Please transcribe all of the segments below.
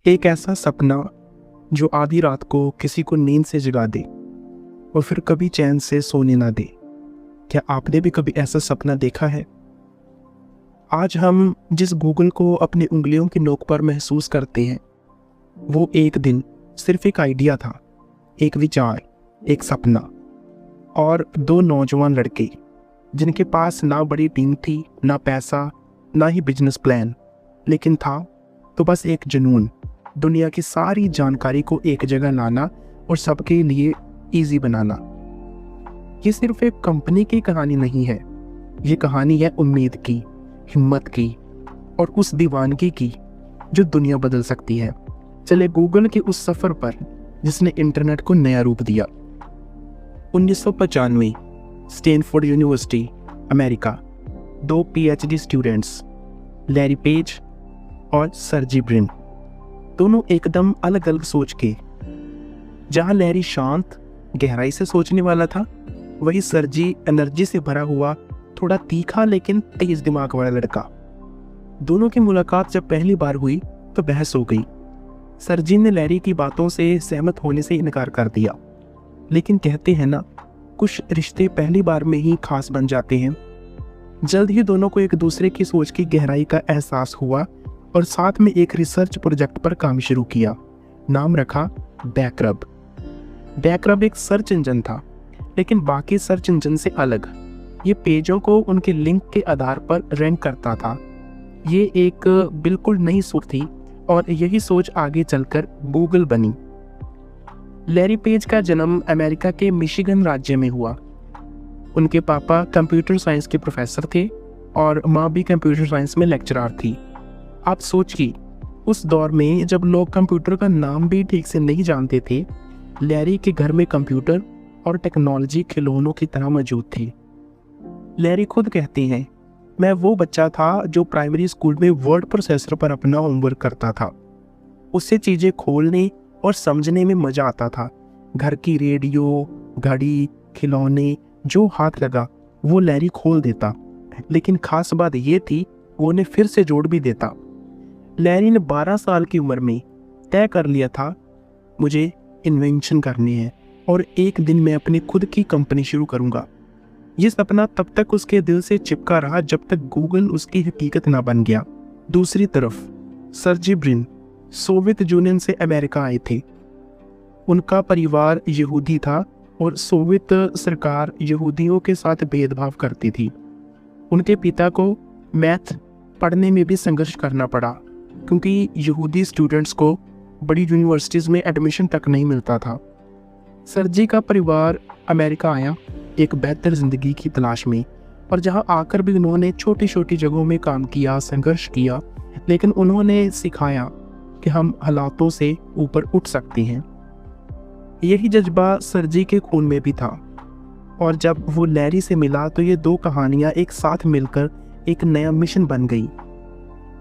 एक ऐसा सपना जो आधी रात को किसी को नींद से जगा दे और फिर कभी चैन से सोने ना दे। क्या आपने भी कभी ऐसा सपना देखा है? आज हम जिस गूगल को अपनी उंगलियों की नोक पर महसूस करते हैं, वो एक दिन सिर्फ एक आइडिया था, एक विचार, एक सपना और दो नौजवान लड़के जिनके पास ना बड़ी टीम थी, ना पैसा, ना ही बिजनेस प्लान, लेकिन था तो बस एक जुनून, दुनिया की सारी जानकारी को एक जगह लाना और सबके लिए इजी बनाना। ये सिर्फ एक कंपनी की कहानी नहीं है, ये कहानी है उम्मीद की, हिम्मत की और उस दीवानगी की जो दुनिया बदल सकती है। चले गूगल के उस सफर पर जिसने इंटरनेट को नया रूप दिया। 1995 स्टैनफोर्ड यूनिवर्सिटी, अमेरिका, दो पीएचडी स्टूडेंट्स लैरी पेज और सर्जी ब्रिन, दोनों एकदम अलग अलग सोच के। जहां लैरी शांत, गहराई से सोचने वाला था, वही सर्जी एनर्जी से भरा हुआ, थोड़ा तीखा लेकिन तेज दिमाग वाला लड़का। दोनों की मुलाकात जब पहली बार हुई तो बहस हो गई। सर्जी ने लैरी की बातों से सहमत होने से इनकार कर दिया, लेकिन कहते हैं ना, कुछ रिश्ते पहली बार में ही खास बन जाते हैं। जल्द ही दोनों को एक दूसरे की सोच की गहराई का एहसास हुआ और साथ में एक रिसर्च प्रोजेक्ट पर काम शुरू किया। नाम रखा बैकरब। बैकरब एक सर्च इंजन था, लेकिन बाकी सर्च इंजन से अलग। ये पेजों को उनके लिंक के आधार पर रैंक करता था। ये एक बिल्कुल नई सोच थी और यही सोच आगे चलकर गूगल बनी। लैरी पेज का जन्म अमेरिका के मिशिगन राज्य में हुआ। उनके पापा कंप्यूटर साइंस के प्रोफेसर थे और माँ भी कंप्यूटर साइंस में लेक्चरर थी। आप सोचिए, उस दौर में जब लोग कंप्यूटर का नाम भी ठीक से नहीं जानते थे, लैरी के घर में कंप्यूटर और टेक्नोलॉजी खिलौनों की तरह मौजूद थे। लैरी खुद कहते हैं, मैं वो बच्चा था जो प्राइमरी स्कूल में वर्ड प्रोसेसर पर अपना होमवर्क करता था। उससे चीज़ें खोलने और समझने में मज़ा आता था। घर की रेडियो, घड़ी, खिलौने जो हाथ लगा वो लैरी खोल देता, लेकिन खास बात ये थी, वो उन्हें फिर से जोड़ भी देता। लैरी ने 12 साल की उम्र में तय कर लिया था, मुझे इन्वेंशन करनी है और एक दिन मैं अपनी खुद की कंपनी शुरू करूंगा। ये सपना तब तक उसके दिल से चिपका रहा जब तक गूगल उसकी हकीकत ना बन गया। दूसरी तरफ सर्जी ब्रिन सोवियत यूनियन से अमेरिका आए थे। उनका परिवार यहूदी था और सोवियत सरकार यहूदियों के साथ भेदभाव करती थी। उनके पिता को मैथ पढ़ने में भी संघर्ष करना पड़ा, क्योंकि यहूदी स्टूडेंट्स को बड़ी यूनिवर्सिटीज़ में एडमिशन तक नहीं मिलता था। सर्जी का परिवार अमेरिका आया एक बेहतर ज़िंदगी की तलाश में, और जहां आकर भी उन्होंने छोटी छोटी जगहों में काम किया, संघर्ष किया, लेकिन उन्होंने सिखाया कि हम हालातों से ऊपर उठ सकते हैं। यही जज्बा सर्जी के खून में भी था, और जब वो लैरी से मिला तो ये दो कहानियाँ एक साथ मिलकर एक नया मिशन बन गई।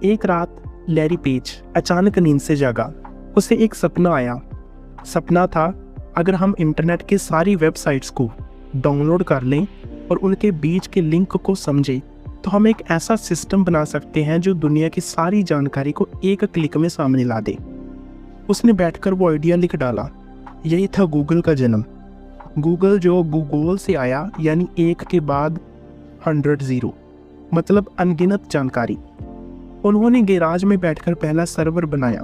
एक रात लैरी पेज अचानक नींद से जागा। उसे एक सपना आया। सपना था, अगर हम इंटरनेट की सारी वेबसाइट्स को डाउनलोड कर लें और उनके बीच के लिंक को समझें, तो हम एक ऐसा सिस्टम बना सकते हैं जो दुनिया की सारी जानकारी को एक क्लिक में सामने ला दे। उसने बैठकर वो आइडिया लिख डाला। यही था गूगल का जन्म। गूगल जो गूगल से आया, यानी एक के बाद 100 जीरो, मतलब अनगिनत जानकारी। उन्होंने गैराज में बैठकर पहला सर्वर बनाया,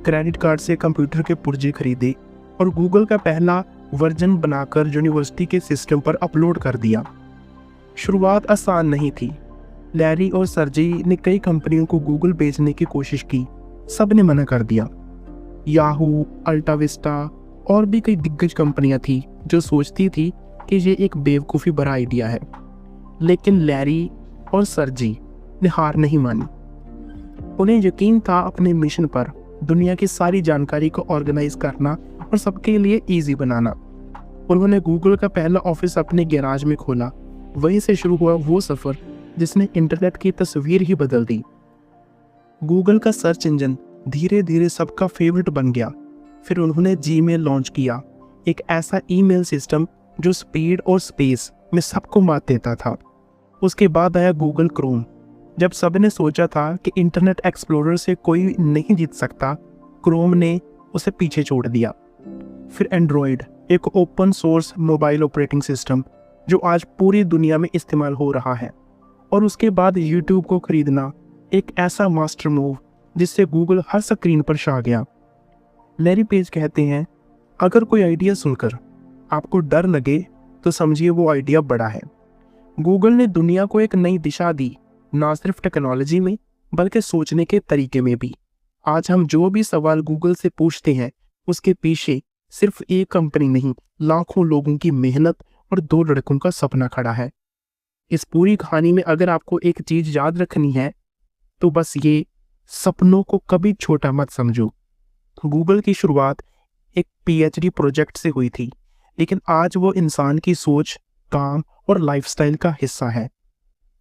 क्रेडिट कार्ड से कंप्यूटर के पुर्जे खरीदे और गूगल का पहला वर्जन बनाकर यूनिवर्सिटी के सिस्टम पर अपलोड कर दिया। शुरुआत आसान नहीं थी। लैरी और सर्जी ने कई कंपनियों को गूगल बेचने की कोशिश की, सब ने मना कर दिया। याहू, अल्टा विस्टा और भी कई दिग्गज कंपनियां थी जो सोचती थी कि ये एक बेवकूफ़ी भरा आइडिया है, लेकिन लैरी और सर्जी ने हार नहीं मानी। उन्हें यकीन था अपने मिशन पर, दुनिया की सारी जानकारी को ऑर्गेनाइज करना और सबके लिए इजी बनाना। उन्होंने गूगल का पहला ऑफिस अपने गैराज में खोला। वहीं से शुरू हुआ वो सफ़र जिसने इंटरनेट की तस्वीर ही बदल दी। गूगल का सर्च इंजन धीरे धीरे सबका फेवरेट बन गया। फिर उन्होंने जीमेल लॉन्च किया, एक ऐसा ईमेल सिस्टम जो स्पीड और स्पेस में सबको मात देता था। उसके बाद आया गूगल क्रोम। जब सबने सोचा था कि इंटरनेट एक्सप्लोरर से कोई नहीं जीत सकता, क्रोम ने उसे पीछे छोड़ दिया। फिर एंड्रॉयड, एक open source mobile operating system जो आज पूरी दुनिया में इस्तेमाल हो रहा है। और उसके बाद यूट्यूब को खरीदना, एक ऐसा मास्टर मूव जिससे गूगल हर स्क्रीन पर छा गया। लैरी पेज कहते हैं, अगर कोई आइडिया सुनकर आपको डर लगे तो समझिए वो आइडिया बड़ा है। गूगल ने दुनिया को एक नई दिशा दी, ना सिर्फ टेक्नोलॉजी में बल्कि सोचने के तरीके में भी। आज हम जो भी सवाल गूगल से पूछते हैं उसके पीछे सिर्फ एक कंपनी नहीं, लाखों लोगों की मेहनत और 2 लड़कों का सपना खड़ा है। इस पूरी कहानी में अगर आपको एक चीज याद रखनी है तो बस ये, सपनों को कभी छोटा मत समझो। गूगल की शुरुआत एक पीएचडी प्रोजेक्ट से हुई थी, लेकिन आज वो इंसान की सोच, काम और लाइफस्टाइल का हिस्सा है।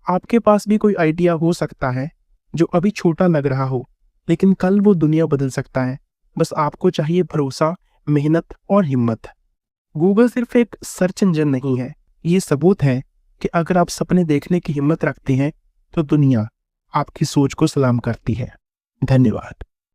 आपके पास भी कोई आइडिया हो सकता है जो अभी छोटा लग रहा हो, लेकिन कल वो दुनिया बदल सकता है। बस आपको चाहिए भरोसा, मेहनत और हिम्मत। गूगल सिर्फ एक सर्च इंजन नहीं है, ये सबूत है कि अगर आप सपने देखने की हिम्मत रखते हैं तो दुनिया आपकी सोच को सलाम करती है। धन्यवाद।